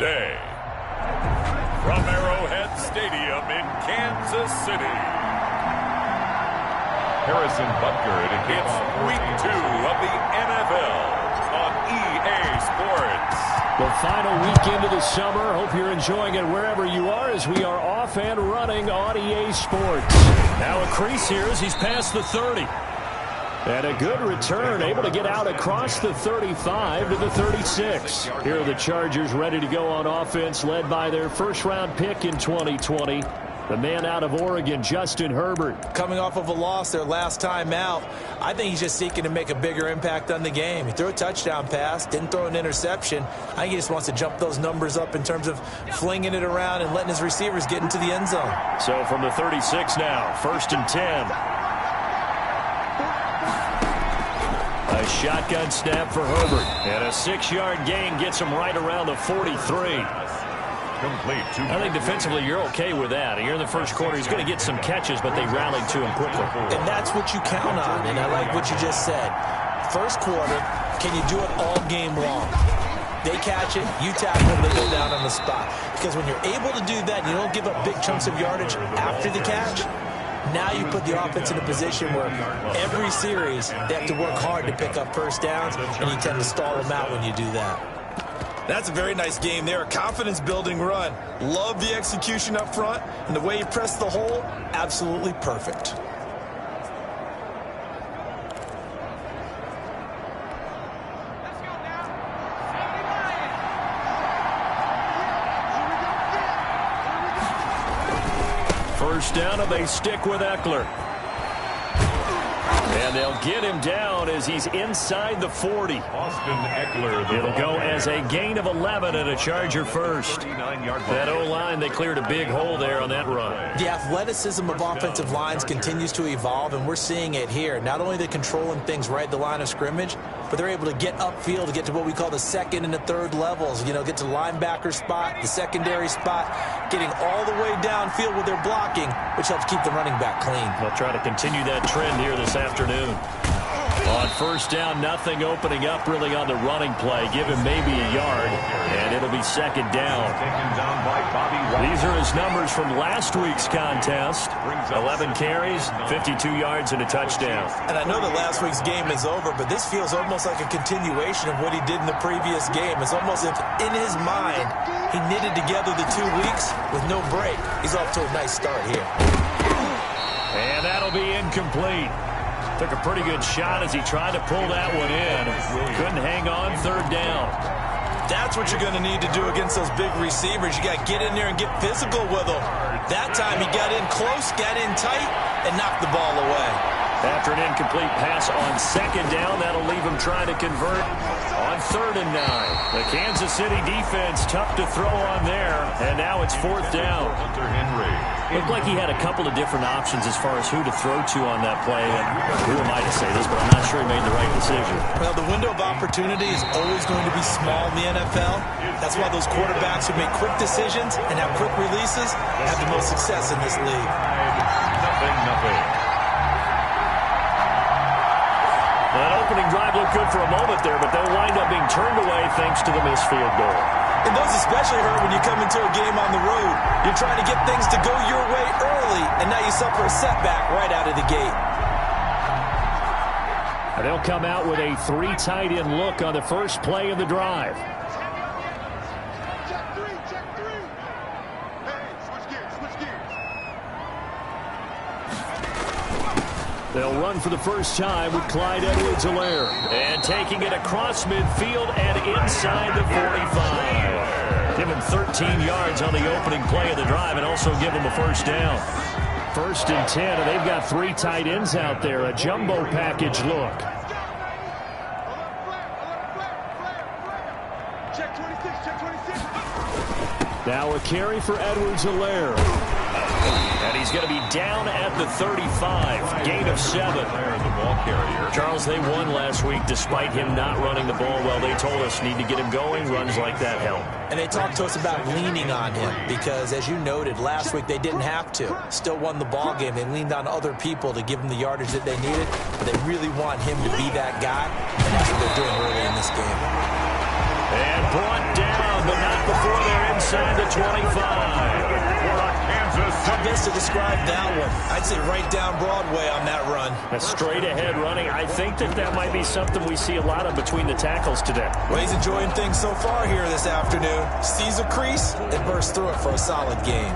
today. From Arrowhead Stadium in Kansas City, Harrison Butker. It's Week 2 of the NFL on EA Sports. The final weekend of the summer. Hope you're enjoying it wherever you are as we are off and running on EA Sports. Now a crease here as he's past the 30. And a good return, able to get out across the 35 to the 36. Here are the Chargers ready to go on offense, led by their first-round pick in 2020. The man out of Oregon, Justin Herbert. Coming off of a loss their last time out, I think he's just seeking to make a bigger impact on the game. He threw a touchdown pass, didn't throw an interception. I think he just wants to jump those numbers up in terms of flinging it around and letting his receivers get into the end zone. So from the 36 now, 1st and 10. A shotgun snap for Herbert. And a 6-yard gain gets him right around the 43. Complete. I think defensively you're okay with that. Here in the first quarter, he's going to get some catches, but they rallied to him quickly. And that's what you count on, and I like what you just said. First quarter, can you do it all game long? They catch it, you tackle them, they go down on the spot. Because when you're able to do that, you don't give up big chunks of yardage after the catch. Now you put the offense in a position where every series they have to work hard to pick up first downs, and you tend to stall them out when you do that. That's a very nice game there. A confidence-building run. Love the execution up front, and the way he pressed the hole, absolutely perfect. First down, and they stick with Eckler. And they'll get him down as he's inside the 40. Austin Eckler. It'll go as a gain of 11 and a Charger first. That O-line, they cleared a big hole there on that run. The athleticism of offensive lines continues to evolve, and we're seeing it here. Not only are they controlling things right at the line of scrimmage, but they're able to get upfield to get to what we call the second and the third levels. You know, get to the linebacker spot, the secondary spot, getting all the way downfield with their blocking, which helps keep the running back clean. They'll try to continue that trend here this afternoon. On first down, nothing opening up really on the running play. Give him maybe a yard, and it'll be second down. These are his numbers from last week's contest. 11 carries, 52 yards, and a touchdown. And I know that last week's game is over, but this feels almost like a continuation of what he did in the previous game. It's almost as if in his mind he knitted together the 2 weeks with no break. He's off to a nice start here. And that'll be incomplete. Took a pretty good shot as he tried to pull that one in. Couldn't hang on, third down. That's what you're going to need to do against those big receivers. You got to get in there and get physical with them. That time he got in close, got in tight, and knocked the ball away. After an incomplete pass on second down, that'll leave him trying to convert on 3rd and 9. The Kansas City defense tough to throw on there, and now it's 4th down. Looked like he had a couple of different options as far as who to throw to on that play. And who am I to say this, but I'm not sure he made the right decision. Well, the window of opportunity is always going to be small in the NFL. That's why those quarterbacks who make quick decisions and have quick releases have the most success in this league. Nothing. That opening drive looked good for a moment there, but they'll wind up being turned away thanks to the missed field goal. And those especially hurt when you come into a game on the road. You're trying to get things to go your way early, and now you suffer a setback right out of the gate. And they'll come out with a 3 tight end look on the first play of the drive. Check three. Hey, switch gears. They'll run for the first time with Clyde Edwards-Helaire. And taking it across midfield and inside the 45. Give him 13 yards on the opening play of the drive and also give him a first down. 1st and 10, and they've got 3 tight ends out there. A jumbo package look. Check 26. Now a carry for Edwards-Helaire. And he's going to be down at the 35. Gain of 7. Charles, they won last week despite him not running the ball well. They told us need to get him going. Runs like that help. And they talked to us about leaning on him because, as you noted, last week they didn't have to. Still won the ball game. They leaned on other people to give them the yardage that they needed. But they really want him to be that guy, and that's what they're doing early in this game. And brought down, but not before they're inside the 25. How best to describe that one? I'd say right down Broadway on that run. A straight ahead running. I think that might be something we see a lot of between the tackles today. Well, he's enjoying things so far here this afternoon. Sees a crease and bursts through it for a solid game.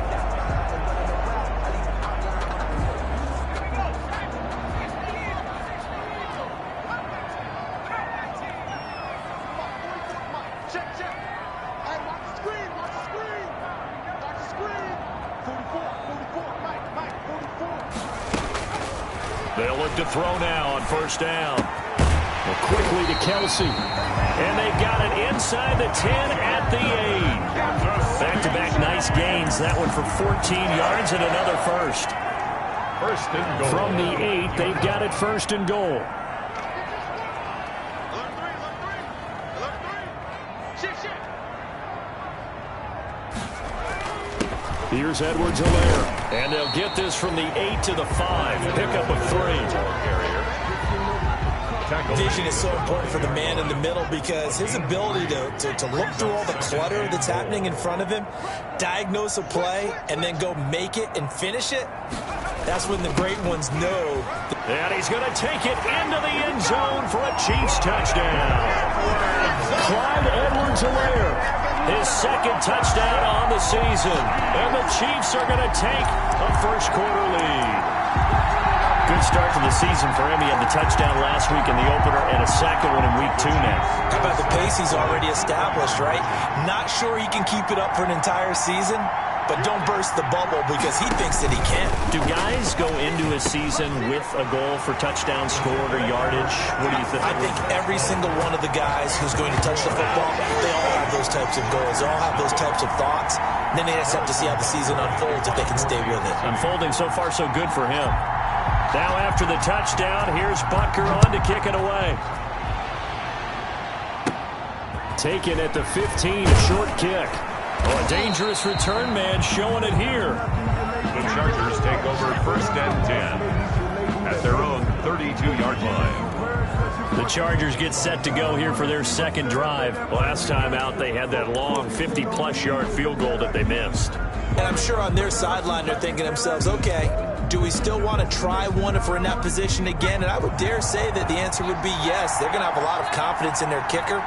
They'll look to throw now on first down. Well, quickly to Kelsey. And they've got it inside the 10 at the 8. Back-to-back nice gains. That one for 14 yards and another first. First and goal. From the 8, they've got it first and goal. Here's Edwards-Helaire. And they'll get this from the 8 to the 5. Pickup of 3. Vision is so important for the man in the middle because his ability to look through all the clutter that's happening in front of him, diagnose a play, and then go make it and finish it, that's when the great ones know. And he's going to take it into the end zone for a Chiefs touchdown. Clyde Edwards-Helaire. His second touchdown on the season. And the Chiefs are going to take a first-quarter lead. Good start to the season for him. He had the touchdown last week in the opener and a second one in week 2 now. How about the pace he's already established, right? Not sure he can keep it up for an entire season, but don't burst the bubble because he thinks that he can. Do guys go into a season with a goal for touchdown scored or yardage? What do you think? I think every single one of the guys who's going to touch the football, they all have those types of goals. They all have those types of thoughts. And then they just have to see how the season unfolds if they can stay with it. Unfolding so far so good for him. Now after the touchdown, here's Butker on to kick it away. Taken at the 15, a short kick. Oh, a dangerous return man showing it here. The Chargers take over first and 10 at their own 32-yard line. The Chargers get set to go here for their second drive. Last time out, they had that long 50-plus yard field goal that they missed. And I'm sure on their sideline they're thinking to themselves, okay, do we still want to try one if we're in that position again? And I would dare say that the answer would be yes. They're going to have a lot of confidence in their kicker.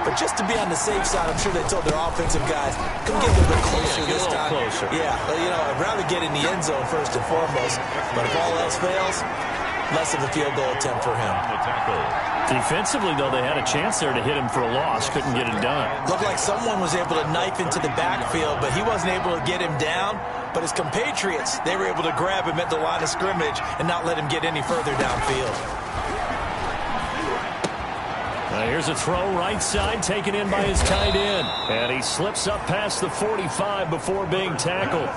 But just to be on the safe side, I'm sure they told their offensive guys, come get a little bit closer this time. Closer. Yeah, I'd rather get in the end zone first and foremost. But if all else fails, less of a field goal attempt for him. Defensively, though, they had a chance there to hit him for a loss. Couldn't get it done. Looked like someone was able to knife into the backfield, but he wasn't able to get him down. But his compatriots, they were able to grab him at the line of scrimmage and not let him get any further downfield. Here's a throw right side taken in by his tight end. And he slips up past the 45 before being tackled.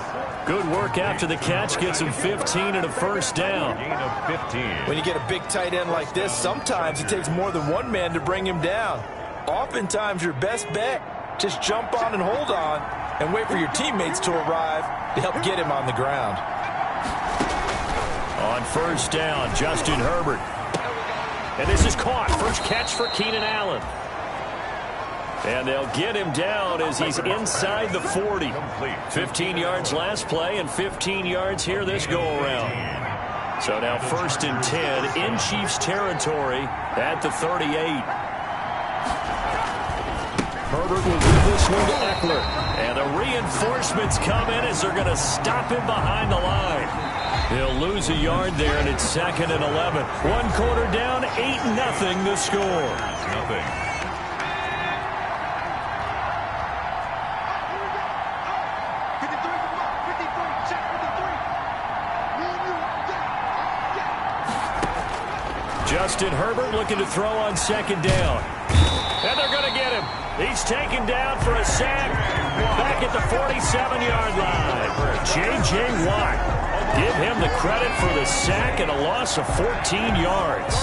Good work after the catch. Gets him 15 and a first down. Gain of 15. When you get a big tight end like this, sometimes it takes more than one man to bring him down. Oftentimes your best bet, just jump on and hold on and wait for your teammates to arrive to help get him on the ground. On first down, Justin Herbert. And this is caught. First catch for Keenan Allen. And they'll get him down as he's inside the 40. 15 yards last play and 15 yards here this go-around. So now first and 10 in Chiefs territory at the 38. Herbert will give this one to Eckler. And the reinforcements come in as they're going to stop him behind the line. He'll lose a yard there, and it's second and 11. One quarter down, 8-0 the score. Nothing. Justin Herbert looking to throw on second down. And they're going to get him. He's taken down for a sack back at the 47-yard line. J.J. Watt. Give him the credit for the sack and a loss of 14 yards.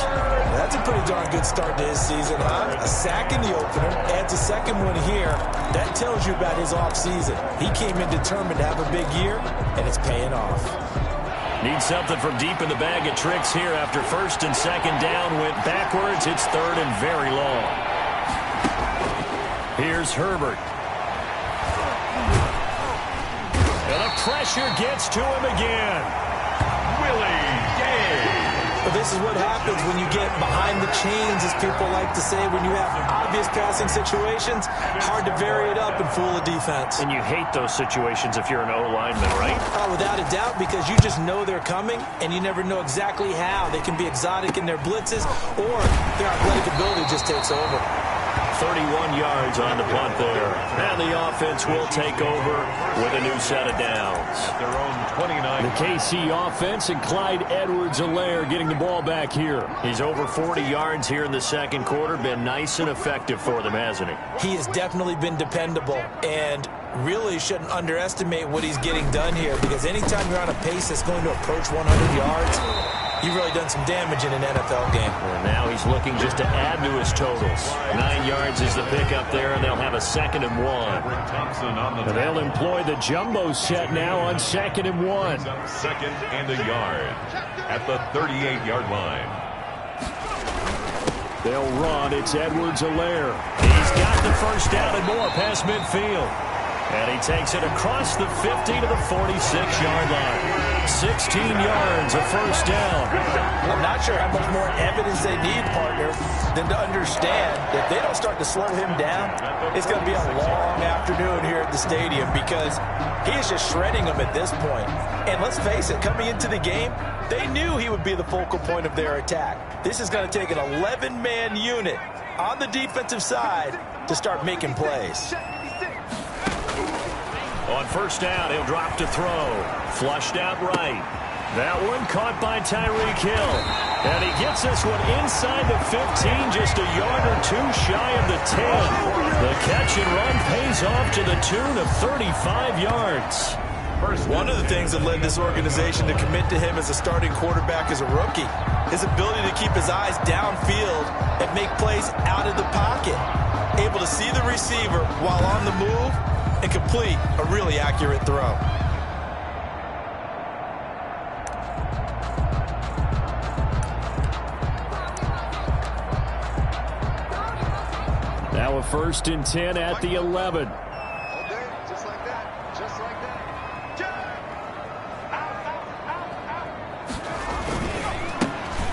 That's a pretty darn good start to his season, huh? A sack in the opener, adds a second one here. That tells you about his offseason. He came in determined to have a big year, and it's paying off. Need something from deep in the bag of tricks here after first and second down went backwards. It's third and very long. Here's Herbert. And the pressure gets to him again. Willie Gay. But this is what happens when you get behind the chains, as people like to say, when you have obvious passing situations. Hard to vary it up and fool a defense. And you hate those situations if you're an O-lineman, right? Oh, without a doubt, because you just know they're coming, and you never know exactly how. They can be exotic in their blitzes, or their athletic ability just takes over. 31 yards on the punt there. And the offense will take over with a new set of downs. Their own 29. The KC offense and Clyde Edwards-Helaire getting the ball back here. He's over 40 yards here in the second quarter. Been nice and effective for them, hasn't he? He has definitely been dependable, and really shouldn't underestimate what he's getting done here, because anytime you're on a pace that's going to approach 100 yards, you've really done some damage in an NFL game. And now he's looking just to add to his totals. 9 yards is the pickup there, and they'll have a 2nd and 1. And they'll employ the jumbo set now on 2nd and 1. 2nd and a yard at the 38-yard line. They'll run. It's Edwards-Helaire. He's got the first down and more past midfield. And he takes it across the 50 to the 46-yard line. 16 yards, a first down. I'm not sure how much more evidence they need, partner, than to understand that they don't start to slow him down. It's going to be a long afternoon here at the stadium, because he is just shredding them at this point. And let's face it, coming into the game, they knew he would be the focal point of their attack. This is going to take an 11-man unit on the defensive side to start making plays. On first down, he'll drop to throw. Flushed out right. That one caught by Tyreek Hill. And he gets this one inside the 15, just a yard or two shy of the 10. The catch and run pays off to the tune of 35 yards. One of the things that led this organization to commit to him as a starting quarterback as a rookie, his ability to keep his eyes downfield and make plays out of the pocket. Able to see the receiver while on the move and complete a really accurate throw. Now a 1st and 10 at the 11. All day, just like that. Just like that.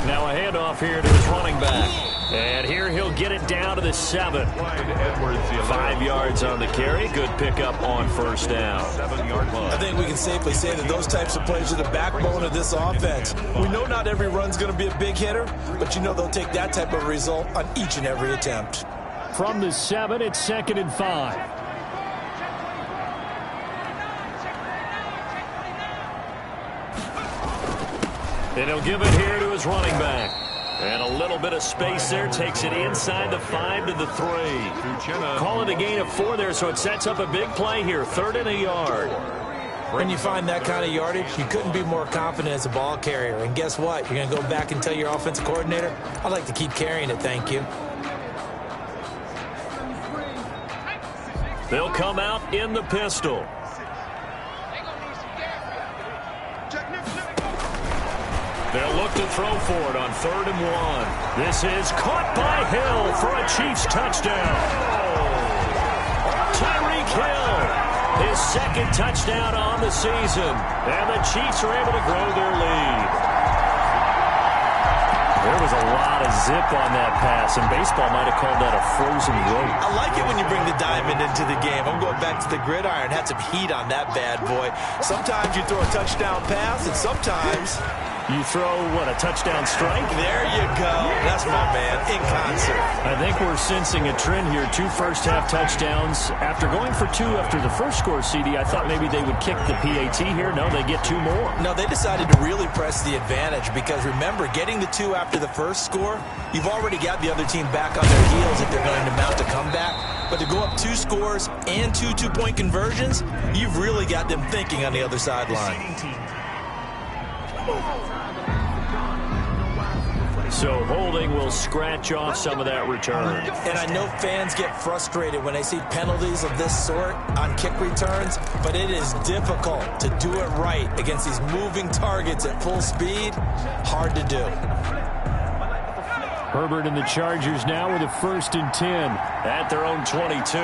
Now a handoff here to his running back. And here he'll get it down to the 7. 5 yards on the carry. Good pickup on first down. 7-yard line. I think we can safely say that those types of plays are the backbone of this offense. We know not every run's going to be a big hitter, but you know they'll take that type of result on each and every attempt. From the 7, it's 2nd and 5. And he'll give it here to his running back. And a little bit of space there. Takes it inside the 5 to the 3. Call it a gain of 4 there, so it sets up a big play here. 3rd and a yard. When you find that kind of yardage, you couldn't be more confident as a ball carrier. And guess what? You're going to go back and tell your offensive coordinator, I'd like to keep carrying it, thank you. They'll come out in the pistol. They'll look to throw for it on 3rd and 1. This is caught by Hill for a Chiefs touchdown. Tyreek Hill, his 2nd touchdown on the season. And the Chiefs are able to grow their lead. There was a lot of zip on that pass, and baseball might have called that a frozen rope. I like it when you bring the diamond into the game. I'm going back to the gridiron. Had some heat on that bad boy. Sometimes you throw a touchdown pass, and sometimes you throw, what, a touchdown strike? There you go. That's my man, in concert. I think we're sensing a trend here. 2 first-half touchdowns. After going for 2 after the first score, CD, I thought maybe they would kick the PAT here. No, they get 2 more. No, they decided to really press the advantage, because remember, getting the 2 after the first score, you've already got the other team back on their heels if they're going to mount a comeback. But to go up 2 scores and 2 two-point conversions, you've really got them thinking on the other sideline. So holding will scratch off some of that return. And I know fans get frustrated when they see penalties of this sort on kick returns, but it is difficult to do it right against these moving targets at full speed. Hard to do. Herbert and the Chargers now with a 1st and 10 at their own 22.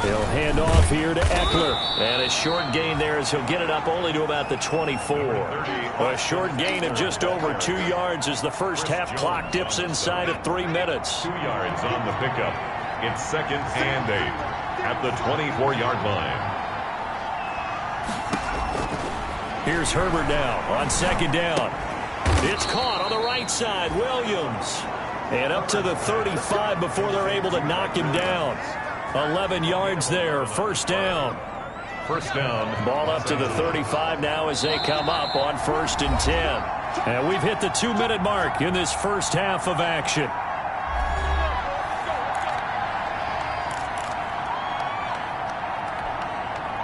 He'll hand off here to Eckler. And a short gain there as he'll get it up only to about the 24. A short gain of just over 2 yards as the first half clock dips inside of 3 minutes. 2 yards on the pickup. It's 2nd and 8 at the 24-yard line. Here's Herbert now on 2nd down. It's caught on the right side. Williams. And up to the 35 before they're able to knock him down. 11 yards there. 1st down. 1st down. Ball up to the 35 now as they come up on 1st and 10. And we've hit the 2-minute mark in this first half of action.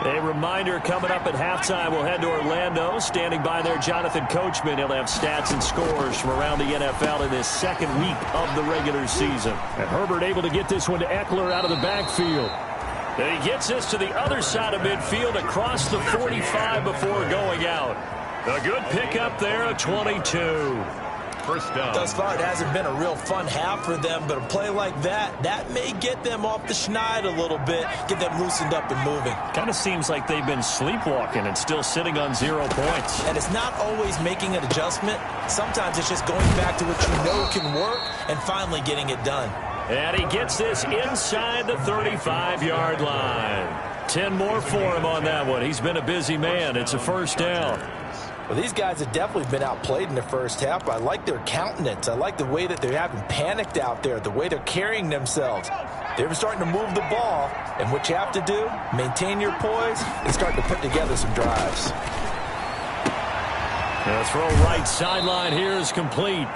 A reminder coming up at halftime, we'll head to Orlando. Standing by there, Jonathan Coachman. He'll have stats and scores from around the NFL in this 2nd week of the regular season. And Herbert able to get this one to Eckler out of the backfield. And he gets this to the other side of midfield across the 45 before going out. A good pickup there, a 22. 1st down. Thus far, it hasn't been a real fun half for them, but a play like that may get them off the schneid a little bit, get them loosened up and moving. Kind of seems like they've been sleepwalking and still sitting on 0 points. And it's not always making an adjustment. Sometimes it's just going back to what you know can work and finally getting it done. And he gets this inside the 35-yard line. 10 more for him on that one. He's been a busy man. It's a 1st down. Well, these guys have definitely been outplayed in the first half. I like their countenance. I like the way that they haven't panicked out there, the way they're carrying themselves. They're starting to move the ball, and what you have to do, maintain your poise and start to put together some drives. The throw right sideline here is complete.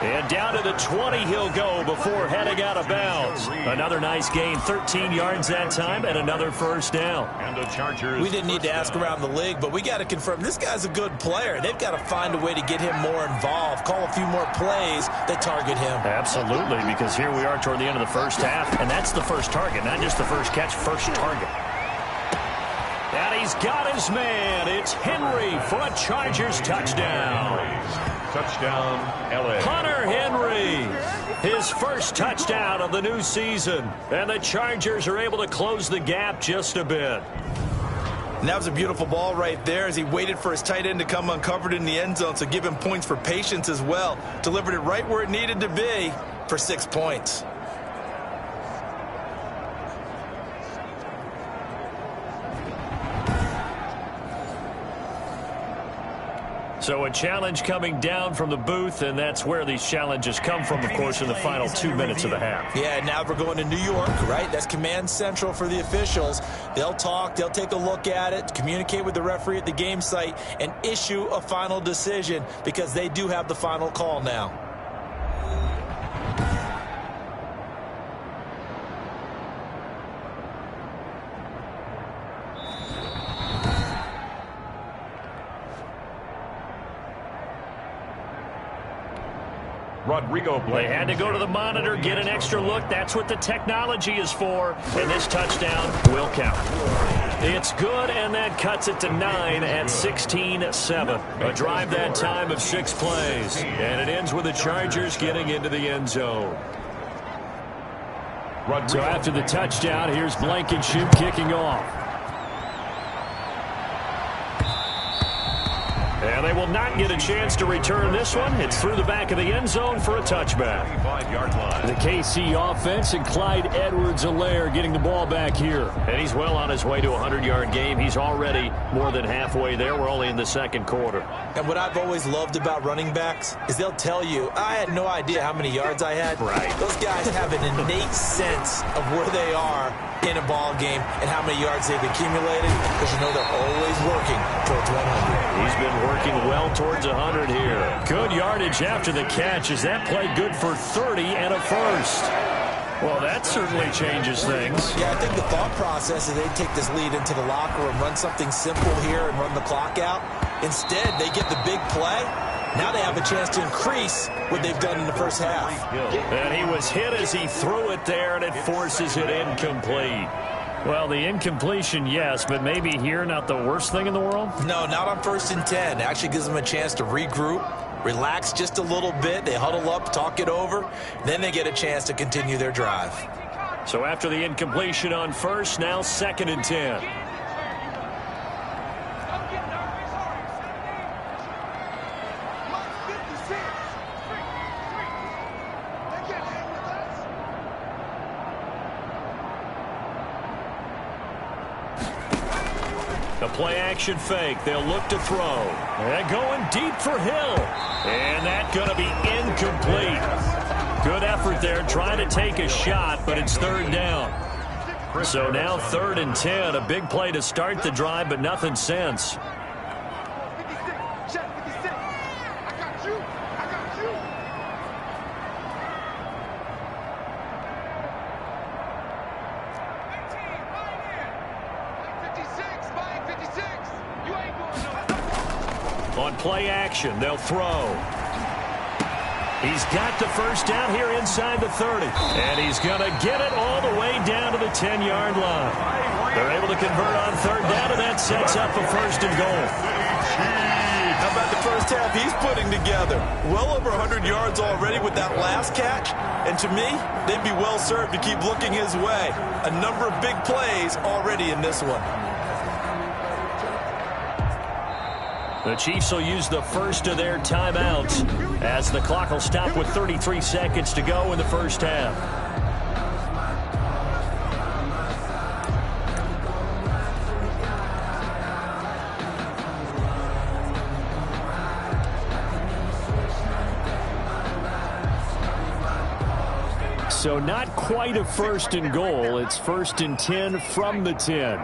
And down to the 20 he'll go before heading out of bounds. Another nice gain, 13 yards that time, and another 1st down. And the Chargers. We didn't need to ask around the league, but we got to confirm this guy's a good player. They've got to find a way to get him more involved, call a few more plays that target him. Absolutely, because here we are toward the end of the first half, and that's the first target, not just the first catch, first target. And he's got his man. It's Henry for a Chargers touchdown. Touchdown, L.A. Hunter Henry, his first touchdown of the new season. And the Chargers are able to close the gap just a bit. And that was a beautiful ball right there as he waited for his tight end to come uncovered in the end zone, so give him points for patience as well. Delivered it right where it needed to be for 6 points. So a challenge coming down from the booth, and that's where these challenges come from, of course, in the final 2 minutes of the half. Yeah, now we're going to New York, right? That's command central for the officials. They'll talk, they'll take a look at it, communicate with the referee at the game site, and issue a final decision because they do have the final call now. Rodrigo Blankenship. They had to go to the monitor, get an extra look. That's what the technology is for. And this touchdown will count. It's good, and that cuts it to 9 at 16-7. A drive that time of 6 plays. And it ends with the Chargers getting into the end zone. So after the touchdown, here's Blankenship kicking off. And they will not get a chance to return this one. It's through the back of the end zone for a touchback. The KC offense and Clyde Edwards-Helaire getting the ball back here. And he's well on his way to a 100-yard game. He's already more than halfway there. We're only in the second quarter. And what I've always loved about running backs is they'll tell you, I had no idea how many yards I had. Right. Those guys have an innate sense of where they are in a ball game and how many yards they've accumulated because you know they're always working towards 100. He's been working well towards 100 here. Good yardage after the catch. Is that play good for 30 and a first? Well, that certainly changes things. Yeah, I think the thought process is they take this lead into the locker room, run something simple here and run the clock out. Instead, they get the big play. Now they have a chance to increase what they've done in the first half. And he was hit as he threw it there, and it forces it incomplete. Well, the incompletion, yes, but maybe here not the worst thing in the world? No, not on 1st and 10. It actually gives them a chance to regroup, relax just a little bit. They huddle up, talk it over. Then they get a chance to continue their drive. So after the incompletion on first, now 2nd and 10. The play-action fake. They'll look to throw. And going deep for Hill. And that's going to be incomplete. Good effort there trying to take a shot, but it's 3rd down. So now 3rd and 10. A big play to start the drive, but nothing since. On play action, they'll throw. He's got the first down here inside the 30. And he's going to get it all the way down to the 10-yard line. They're able to convert on 3rd down, and that sets up a 1st and goal. How about the first half he's putting together? Well over 100 yards already with that last catch. And to me, they'd be well served to keep looking his way. A number of big plays already in this one. The Chiefs will use the first of their timeouts as the clock will stop with 33 seconds to go in the first half. So not quite a 1st and goal. It's 1st and 10 from the 10.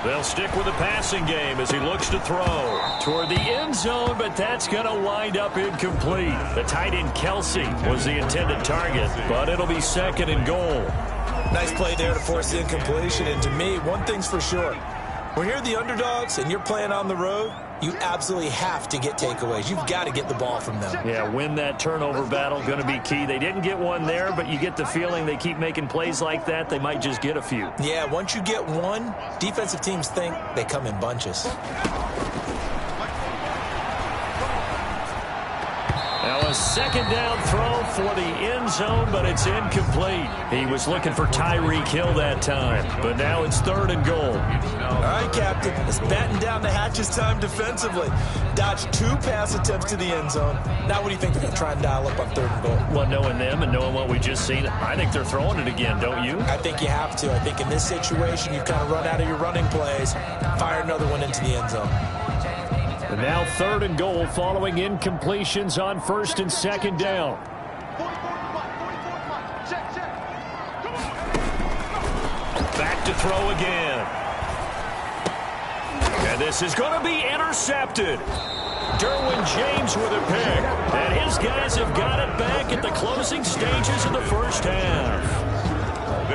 They'll stick with the passing game as he looks to throw toward the end zone, but that's going to wind up incomplete. The tight end Kelsey was the intended target, but it'll be 2nd and goal. Nice play there to force the incompletion. And to me, one thing's for sure. When you're the underdogs and you're playing on the road, you absolutely have to get takeaways. You've got to get the ball from them. Yeah, win that turnover battle, going to be key. They didn't get one there, but you get the feeling they keep making plays like that, they might just get a few. Yeah, once you get one, defensive teams think they come in bunches. Now a 2nd down throw for the end zone, but it's incomplete. He was looking for Tyreek Hill that time, but now it's 3rd and goal. All right, Captain, it's batten down the hatches time defensively. Dodged 2 pass attempts to the end zone. Now what do you think they're going to try and dial up on 3rd and goal? Well, knowing them and knowing what we just seen, I think they're throwing it again, don't you? I think you have to. I think in this situation, you've kind of run out of your running plays. Fire another one into the end zone. And now 3rd and goal following incompletions on 1st and 2nd down. Back to throw again. And this is going to be intercepted. Derwin James with a pick. And his guys have got it back at the closing stages of the first half.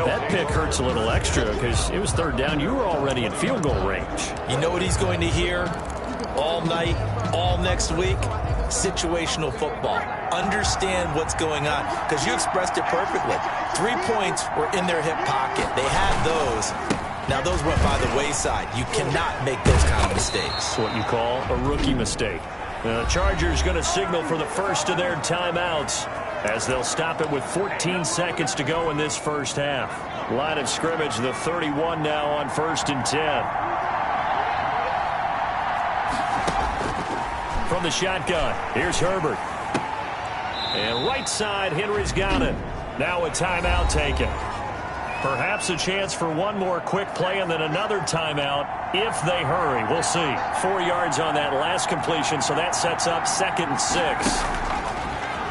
That pick hurts a little extra because it was 3rd down. You were already in field goal range. You know what he's going to hear all night, all next week? Situational football. Understand what's going on, because you expressed it perfectly. 3 points were in their hip pocket. They had those. Now those went by the wayside. You cannot make those kind of mistakes. What you call a rookie mistake. The Chargers going to signal for the first of their timeouts as they'll stop it with 14 seconds to go in this first half. Line of scrimmage, the 31 now on 1st and 10. From the shotgun, here's Herbert. And right side, Henry's got it. Now a timeout taken. Perhaps a chance for one more quick play and then another timeout if they hurry. We'll see. 4 yards on that last completion, so that sets up 2nd and 6.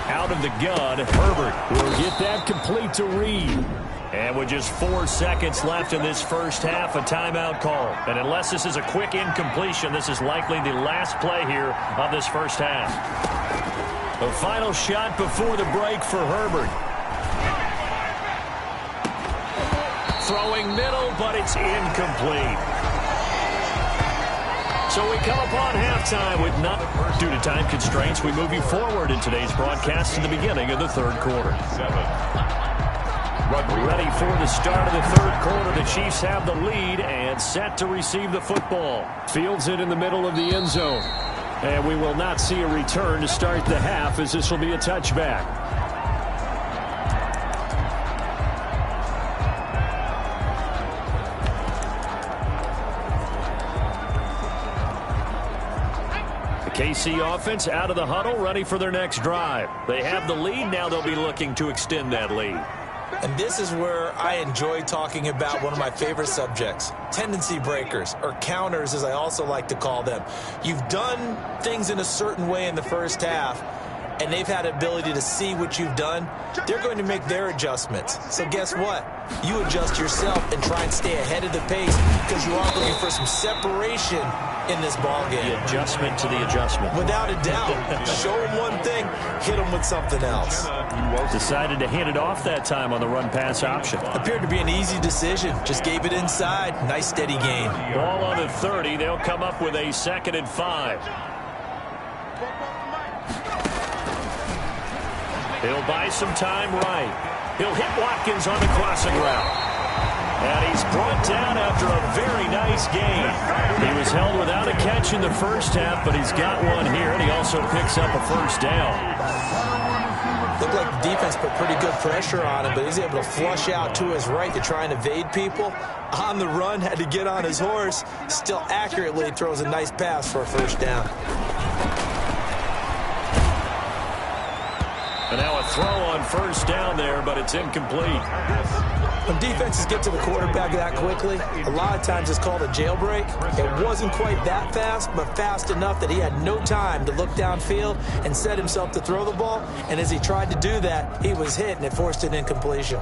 Out of the gun, Herbert will get that complete to Reed. And with just 4 seconds left in this first half, a timeout call. And unless this is a quick incompletion, this is likely the last play here of this first half. The final shot before the break for Herbert. Throwing middle, but it's incomplete. So we come upon halftime with not due to time constraints. We move you forward in today's broadcast to the beginning of the 3rd quarter. Ready for the start of the third quarter. The Chiefs have the lead and set to receive the football. Fields it in the middle of the end zone. And we will not see a return to start the half, as this will be a touchback. The KC offense out of the huddle, ready for their next drive. They have the lead. Now they'll be looking to extend that lead. And this is where I enjoy talking about one of my favorite subjects, tendency breakers, or counters as I also like to call them. You've done things in a certain way in the first half, and they've had the ability to see what you've done. They're going to make their adjustments. So guess what? You adjust yourself and try and stay ahead of the pace because you are looking for some separation in this ballgame. The adjustment to the adjustment. Without a doubt. Show them one thing, hit them with something else. Decided to hand it off that time on the run-pass option. Appeared to be an easy decision. Just gave it inside. Nice, steady game. Ball on the 30. They'll come up with a 2nd and 5. He'll buy some time right. He'll hit Watkins on the crossing route. And he's brought down after a very nice game. He was held without a catch in the first half, but he's got one here, and he also picks up a first down. Looked like the defense put pretty good pressure on him, but he's able to flush out to his right to try and evade people. On the run, had to get on his horse. Still accurately throws a nice pass for a first down. And now a throw on first down there, but it's incomplete. When defenses get to the quarterback that quickly, a lot of times it's called a jailbreak. It wasn't quite that fast, but fast enough that he had no time to look downfield and set himself to throw the ball. And as he tried to do that, he was hit, and it forced an incompletion.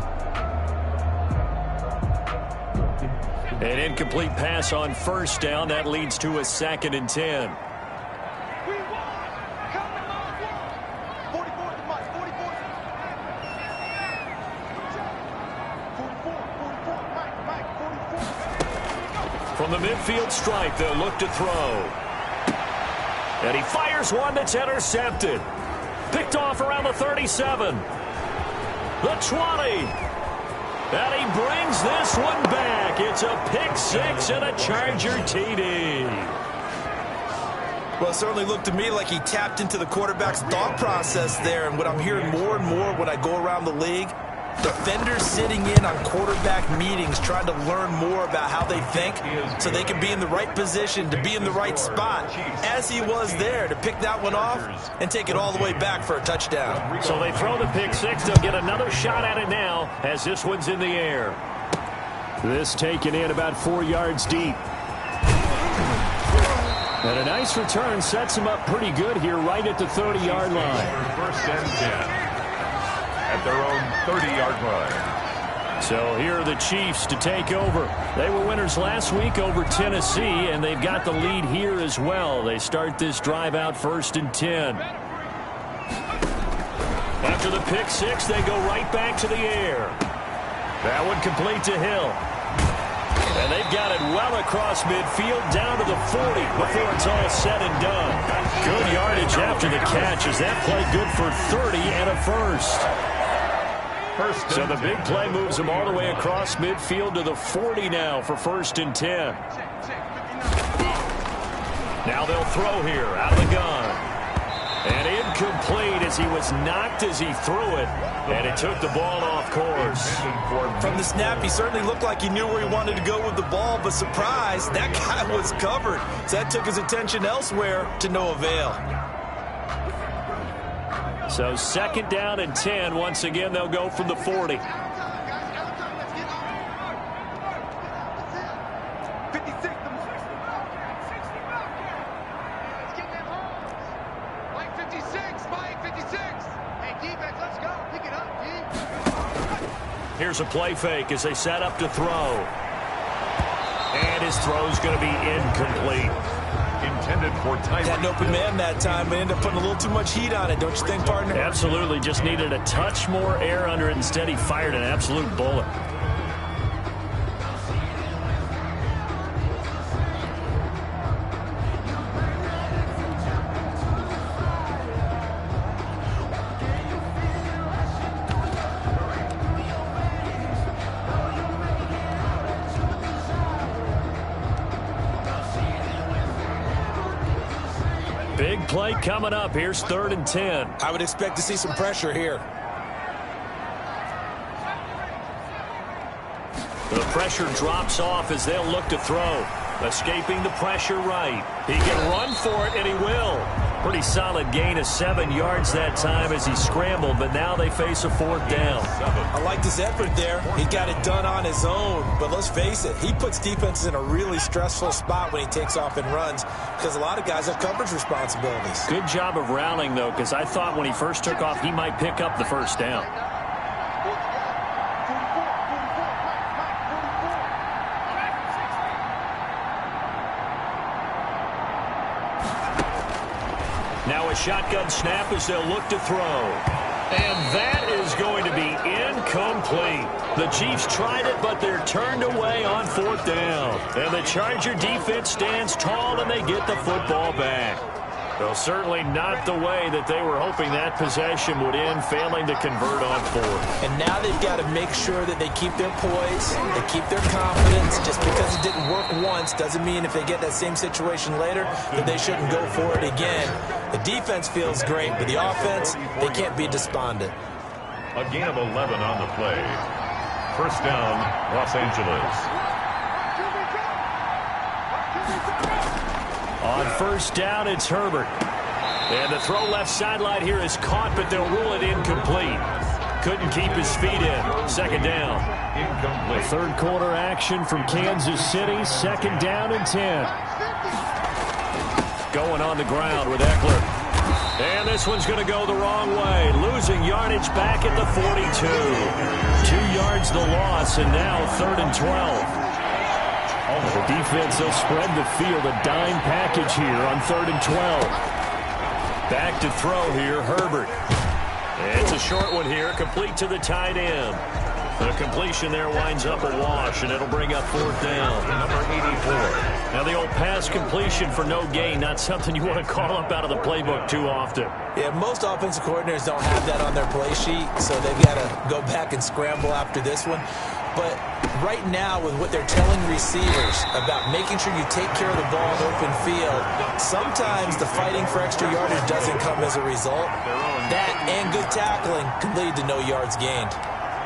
An incomplete pass on first down. That leads to a 2nd and 10. From the midfield stripe, they'll look to throw. And he fires one that's intercepted. Picked off around the 37. The 20. And he brings this one back. It's a pick six and a Charger TD. Well, it certainly looked to me like he tapped into the quarterback's thought process there. And what I'm hearing more and more when I go around the league, defenders sitting in on quarterback meetings trying to learn more about how they think so they can be in the right position to be in the right spot, as he was there to pick that one off and take it all the way back for a touchdown. So they throw the pick six. They'll get another shot at it now as this one's in the air. This taken in about 4 yards deep. And a nice return sets him up pretty good here right at the 30-yard line. 1st and 10. At their own 30-yard line. So here are the Chiefs to take over. They were winners last week over Tennessee, and they've got the lead here as well. They start this drive out 1st and 10. After the pick six, they go right back to the air. That one complete to Hill. And they've got it well across midfield down to the 40 before it's all said and done. Good yardage after the catch as that play good for 30 and a first. So the big play moves them all the way across midfield to the 40 now for 1st and 10. Now they'll throw here out of the gun. And incomplete as he was knocked as he threw it. And it took the ball off course. From the snap, he certainly looked like he knew where he wanted to go with the ball, but surprise, that guy was covered. So that took his attention elsewhere to no avail. So 2nd down and 10. Once again, they'll go from the 40. Here's a play fake as they set up to throw. And his throw's going to be incomplete. Intended for time. Had an open man that time, but ended up putting a little too much heat on it, don't you think, partner? Absolutely. Just needed a touch more air under it. Instead, he fired an absolute bullet. big play coming up. Here's 3rd and 10. I would expect to see some pressure here. The pressure drops off as they'll look to throw. Escaping the pressure right. He can run for it, and he will. Pretty solid gain of 7 yards that time as he scrambled, but now they face a 4th down. I like this effort there. He got it done on his own, but let's face it, he puts defenses in a really stressful spot when he takes off and runs because a lot of guys have coverage responsibilities. Good job of rounding, though, because I thought when he first took off, he might pick up the 1st down. Now a shotgun snap as they'll look to throw. And that is going to be incomplete. The Chiefs tried it, but they're turned away on 4th down. And the Charger defense stands tall, and they get the football back. Well, certainly not the way that they were hoping that possession would end, failing to convert on 4th. And now they've got to make sure that they keep their poise, they keep their confidence. Just because it didn't work once doesn't mean if they get that same situation later that they shouldn't go for it again. The defense feels great, but the offense, they can't be despondent. A gain of 11 on the play. 1st down, Los Angeles. On 1st down, it's Herbert. And the throw left sideline here is caught, but they'll rule it incomplete. Couldn't keep his feet in. 2nd down. Incomplete. 3rd quarter action from Kansas City. 2nd down and 10. Going on the ground with Eckler. And this one's going to go the wrong way. Losing yardage back at the 42. 2 yards the loss, and now 3rd and 12. The defense, they'll spread the field, a dime package here on 3rd and 12. Back to throw here, Herbert. It's a short one here, complete to the tight end. The completion there winds up a wash, and it'll bring up 4th down. Number 84. Now the old pass completion for no gain, not something you want to call up out of the playbook too often. Yeah, most offensive coordinators don't have that on their play sheet, so they've got to go back and scramble after this one. But right now, with what they're telling receivers about making sure you take care of the ball in open field, sometimes the fighting for extra yardage doesn't come as a result. That and good tackling can lead to no yards gained.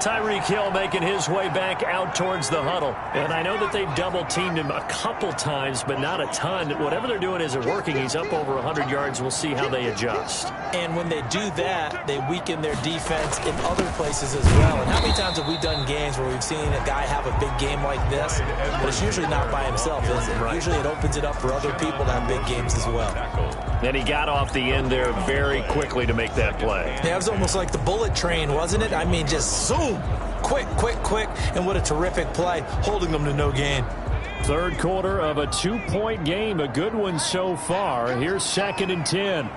Tyreek Hill making his way back out towards the huddle. And I know that they've double-teamed him a couple times, but not a ton. Whatever they're doing isn't working. He's up over 100 yards. We'll see how they adjust. And when they do that, they weaken their defense in other places as well. And how many times have we done games where we've seen a guy have a big game like this? But it's usually not by himself, is it? Right. Usually it opens it up for other people to have big games as well. Then he got off the end there very quickly to make that play. Yeah, it was almost like the bullet train, wasn't it? I mean, just zoom. Quick, quick, quick. And what a terrific play, holding them to no gain. 3rd quarter of a 2-point game. A good one so far. Here's 2nd and 10.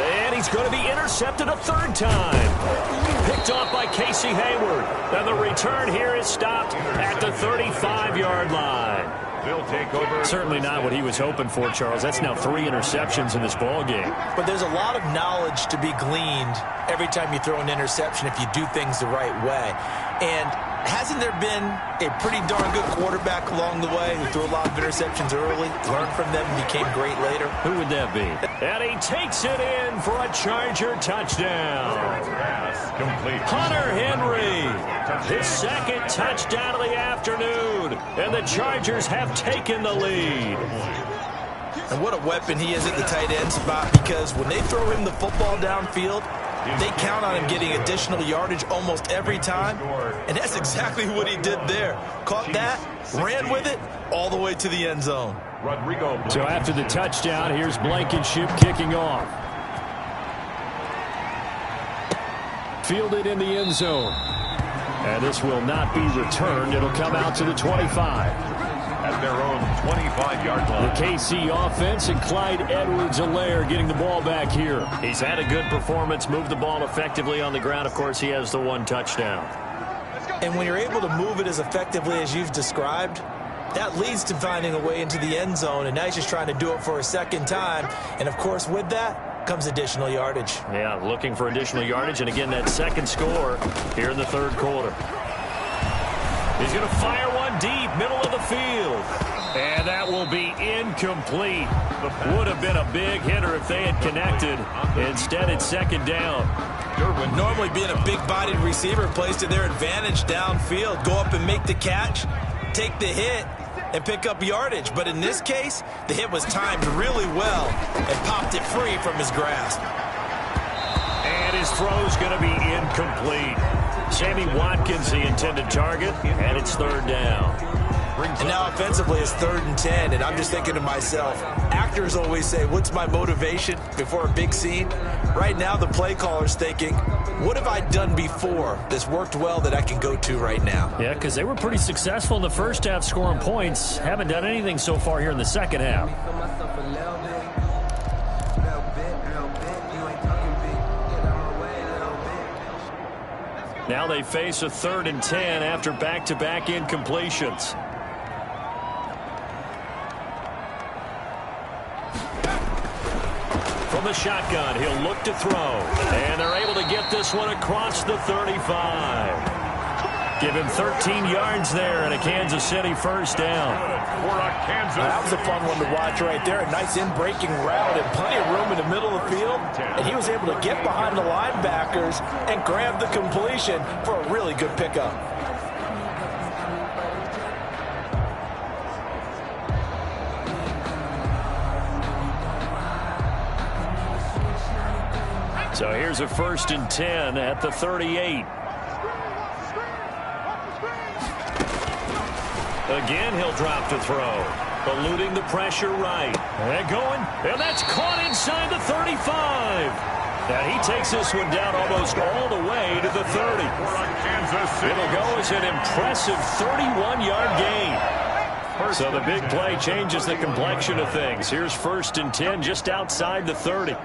And he's going to be intercepted a 3rd time. Picked off by Casey Hayward. And the return here is stopped at the 35-yard line. They'll take over. Certainly not what he was hoping for, Charles. That's now 3 interceptions in this ball game. But there's a lot of knowledge to be gleaned every time you throw an interception if you do things the right way. And hasn't there been a pretty darn good quarterback along the way who threw a lot of interceptions early, learned from them, and became great later? Who would that be? And he takes it in for a Charger touchdown. Complete. Hunter Henry, his 2nd touchdown of the afternoon, and the Chargers have taken the lead. And what a weapon he is at the tight end spot, because when they throw him the football downfield, they count on him getting additional yardage almost every time, and that's exactly what he did there. Caught that, ran with it, all the way to the end zone. Rodrigo. So after the touchdown, here's Blankenship kicking off. Fielded in the end zone. And this will not be returned. It'll come out to the 25. At their own 25-yard line. The KC offense and Clyde Edwards-Helaire getting the ball back here. He's had a good performance, moved the ball effectively on the ground. Of course, he has the 1 touchdown. And when you're able to move it as effectively as you've described, that leads to finding a way into the end zone. And now he's just trying to do it for a 2nd time. And, of course, with that comes additional yardage. Yeah, looking for additional yardage. And, again, that 2nd score here in the 3rd quarter. He's going to fire one deep, middle of the field. And that will be incomplete. Would have been a big hitter if they had connected. Instead, it's second down. Normally being a big-bodied receiver plays to their advantage downfield. Go up and make the catch, take the hit, and pick up yardage. But in this case, the hit was timed really well and popped it free from his grasp. And his throw's going to be incomplete. Sammy Watkins, the intended target, and it's third down. And now offensively it's 3rd and 10, and I'm just thinking to myself, actors always say, what's my motivation before a big scene? Right now the play caller's thinking, what have I done before that's worked well that I can go to right now? Yeah, because they were pretty successful in the first half scoring points. Haven't done anything so far here in the second half. Now they face a 3rd and 10 after back-to-back incompletions. From the shotgun, he'll look to throw. And they're able to get this one across the 35. Give him 13 yards there and a Kansas City first down. That was a fun one to watch right there. A nice in-breaking route and plenty of room in the middle of the field. And he was able to get behind the linebackers and grab the completion for a really good pickup. So here's a 1st and 10 at the 38. Again, he'll drop to throw. Eluding the pressure right. And going, and that's caught inside the 35. And he takes this one down almost all the way to the 30. It'll go as an impressive 31-yard gain. So the big play changes the complexion of things. Here's 1st and 10 just outside the 30.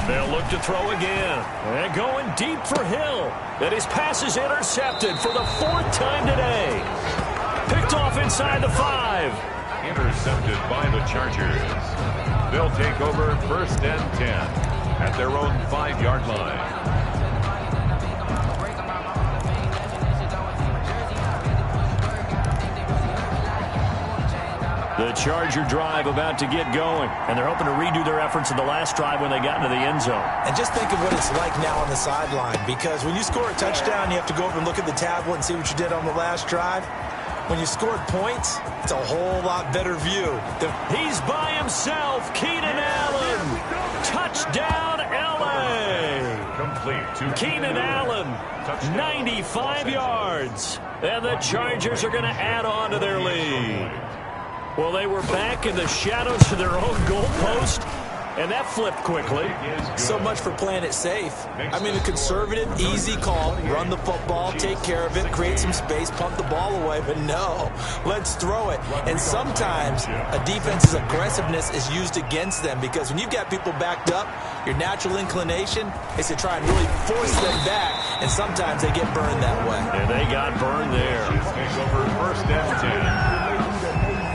They'll look to throw again. And going deep for Hill. And his pass is intercepted for the 4th time today. Picked off inside the 5. Intercepted by the Chargers. They'll take over 1st and 10 at their own 5-yard line. The Charger drive about to get going, and they're hoping to redo their efforts in the last drive when they got into the end zone. And just think of what it's like now on the sideline, because when you score a touchdown, you have to go over and look at the tablet and see what you did on the last drive. When you scored points, it's a whole lot better view. He's by himself, Keenan Allen. Touchdown, L.A. Complete to Keenan Allen, 95 yards. And the Chargers are going to add on to their lead. Well, they were back in the shadows of their own goalpost, and that flipped quickly. So much for playing it safe. I mean, a conservative, easy call, run the football, take care of it, create some space, punt the ball away, but no, let's throw it. And sometimes a defense's aggressiveness is used against them, because when you've got people backed up, your natural inclination is to try and really force them back, and sometimes they get burned that way. And they got burned there. take over 1st and 10.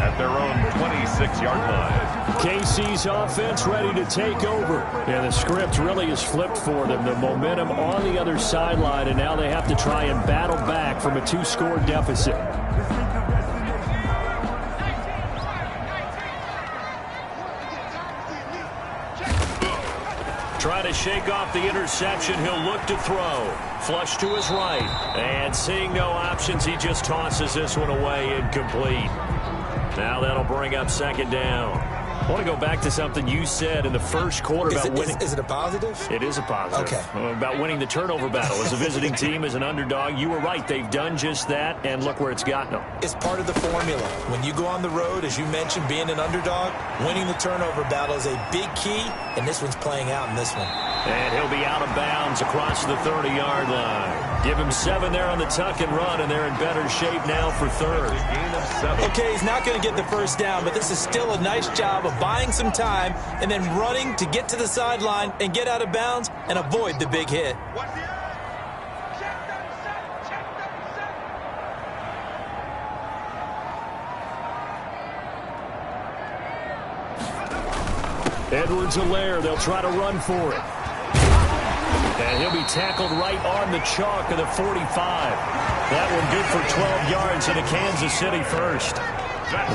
At their own 26-yard line. KC's offense ready to take over. And the script really is flipped for them. The momentum on the other sideline, and now they have to try and battle back from a 2-score deficit. Trying to shake off the interception. He'll look to throw. Flush to his right. And seeing no options, he just tosses this one away, incomplete. Now that'll bring up 2nd down. I want to go back to something you said in the first quarter about winning. Is it a positive? It is a positive. Okay. About winning the turnover battle. As a visiting team, as an underdog, you were right. They've done just that, and look where it's gotten them. It's part of the formula. When you go on the road, as you mentioned, being an underdog, winning the turnover battle is a big key, and this one's playing out in this one. And he'll be out of bounds across the 30-yard line. Give him 7 there on the tuck and run, and they're in better shape now for 3rd. Okay, he's not going to get the first down, but this is still a nice job of buying some time and then running to get to the sideline and get out of bounds and avoid the big hit. Edwards-Helaire, they'll try to run for it. And he'll be tackled right on the chalk of the 45. That one good for 12 yards and a Kansas City first.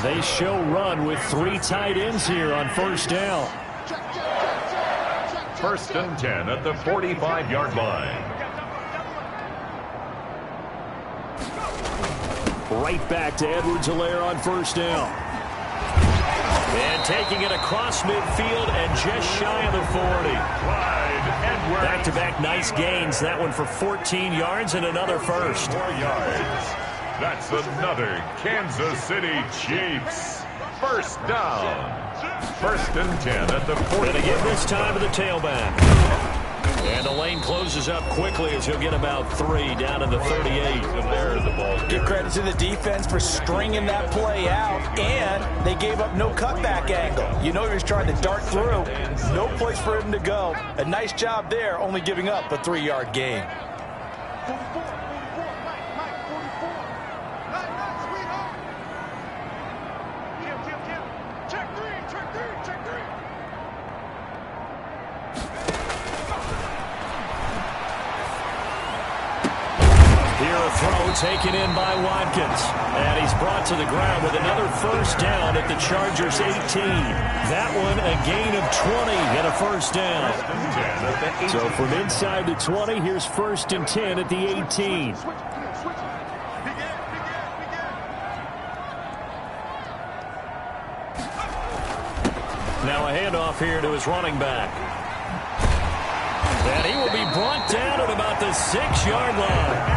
They show run with 3 tight ends here on first down. First and 10 at the 45-yard line. Right back to Edwards-Helaire on first down. And taking it across midfield and just shy of the 40. Back-to-back nice gains. That one for 14 yards and another first. 4 yards. That's another Kansas City Chiefs. First down. First and 10 at the 40. And again this time to the tailback. And the lane closes up quickly as he'll get about 3 down to the 38. There's the ball. Give credit to the defense for stringing that play out, and they gave up no cutback angle. You know he was trying to dart through. No place for him to go. A nice job there, only giving up a 3-yard gain. Taken in by Watkins. And he's brought to the ground with another first down at the Chargers' 18. That one a gain of 20 and a first down. So from inside the 20, here's first and 10 at the 18. Now a handoff here to his running back. And he will be brought down at about the 6-yard line.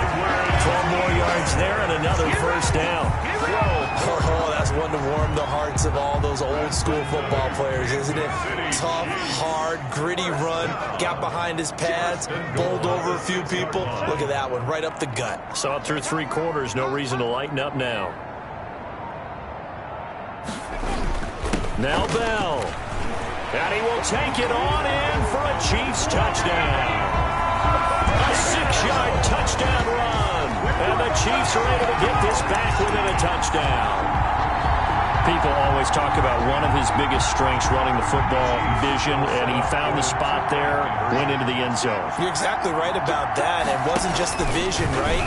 12 more yards there and another first down. Oh, that's one to warm the hearts of all those old school football players, isn't it? Tough, hard, gritty run. Got behind his pads, bowled over a few people. Look at that one, right up the gut. Saw it through 3 quarters. No reason to lighten up now. Now Bell. And he will take it on in for a Chiefs touchdown. A 6-yard touchdown run. And the Chiefs are able to get this back within a touchdown. People always talk about one of his biggest strengths running the football, vision, and he found the spot there, went into the end zone. You're exactly right about that. It wasn't just the vision, right?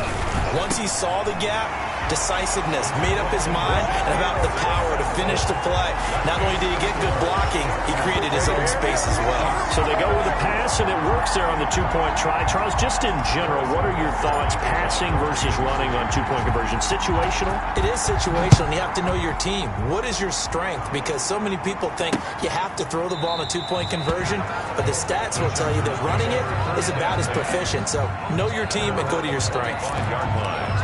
Once he saw the gap, decisiveness, made up his mind, and about the power to finish the play. Not only did he get good blocking, he created his own space as well. So they go with a pass, and it works there on the 2-point try. Charles, just in general, what are your thoughts, passing versus running on 2-point conversion? Situational? It is situational, and you have to know your team. What is your strength? Because so many people think you have to throw the ball in a 2-point conversion, but the stats will tell you that running it is about as proficient. So know your team and go to your strength.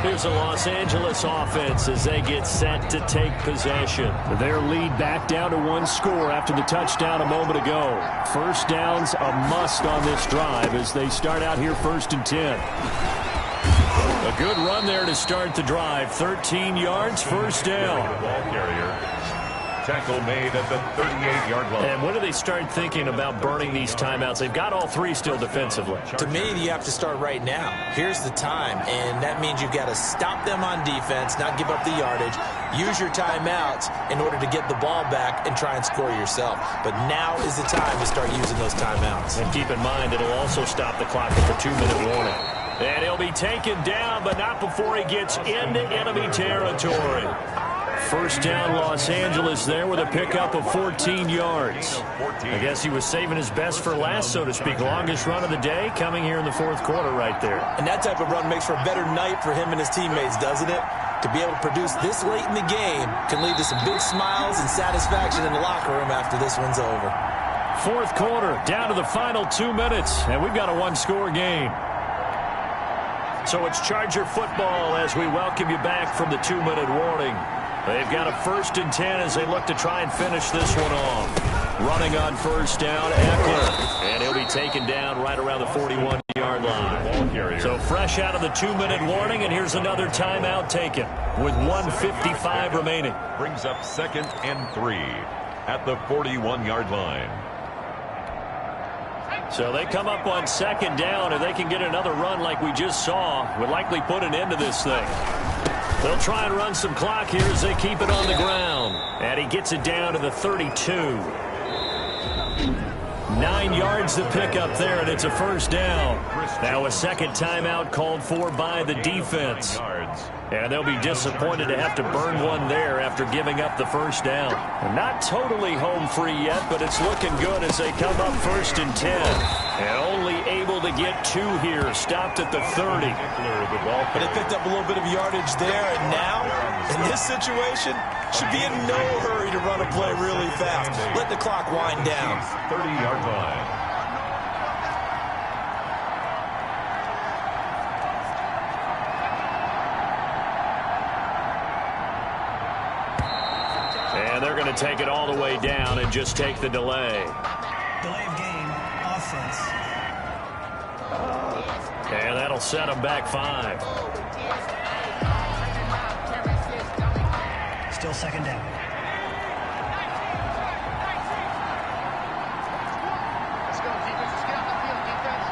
Here's the Los Angeles offense as they get set to take possession. Their lead back down to 1 score after the touchdown a moment ago. First down's a must on this drive as they start out here first and 10. A good run there to start the drive. 13 yards, first down. Ball carrier. Tackle made at the 38-yard line. And when do they start thinking about burning these timeouts? They've got all 3 still defensively. To me, you have to start right now. Here's the time, and that means you've got to stop them on defense, not give up the yardage, use your timeouts in order to get the ball back and try and score yourself. But now is the time to start using those timeouts. And keep in mind, it'll also stop the clock at the 2-minute warning. And he'll be taken down, but not before he gets into enemy territory. First down, Los Angeles there with a pickup of 14 yards. I guess he was saving his best for last, so to speak. Longest run of the day coming here in the 4th quarter right there. And that type of run makes for a better night for him and his teammates, doesn't it? To be able to produce this late in the game can lead to some big smiles and satisfaction in the locker room after this one's over. 4th quarter, down to the final 2 minutes, and we've got a 1-score game. So it's Charger football as we welcome you back from the 2-minute warning. They've got a first and 10 as they look to try and finish this one off. Running on first down, Eckler. And he'll be taken down right around the 41-yard line. So fresh out of the 2-minute warning, and here's another timeout taken with 1:55 remaining. Brings up 2nd and 3 at the 41-yard line. So they come up on 2nd down, and they can get another run like we just saw. Would likely put an end to this thing. They'll try and run some clock here as they keep it on the ground. And he gets it down to the 32. 9 yards to pick up there, and it's a first down. Now a second timeout called for by the defense. And they'll be disappointed to have to burn one there after giving up the first down. Not totally home free yet, but it's looking good as they come up 1st and 10. And only able to get 2 here, stopped at the 30. But they picked up a little bit of yardage there, and now, in this situation, should be in no hurry to run a play really fast. Let the clock wind down. 30-yard line. And they're going to take it all the way down and just take the delay. Delay of game, offense. And that'll set them back 5. Still second down. Let's go, defense. Let's get out the field, defense.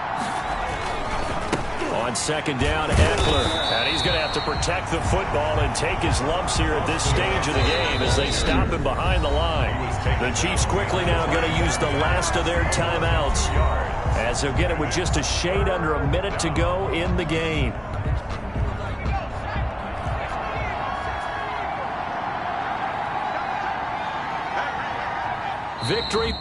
On second down, Eckler. And he's going to have to protect the football and take his lumps here at this stage of the game as they stop him behind the line. The Chiefs quickly now going to use the last of their timeouts as they'll get it with just a shade under a minute to go in the game. Victory.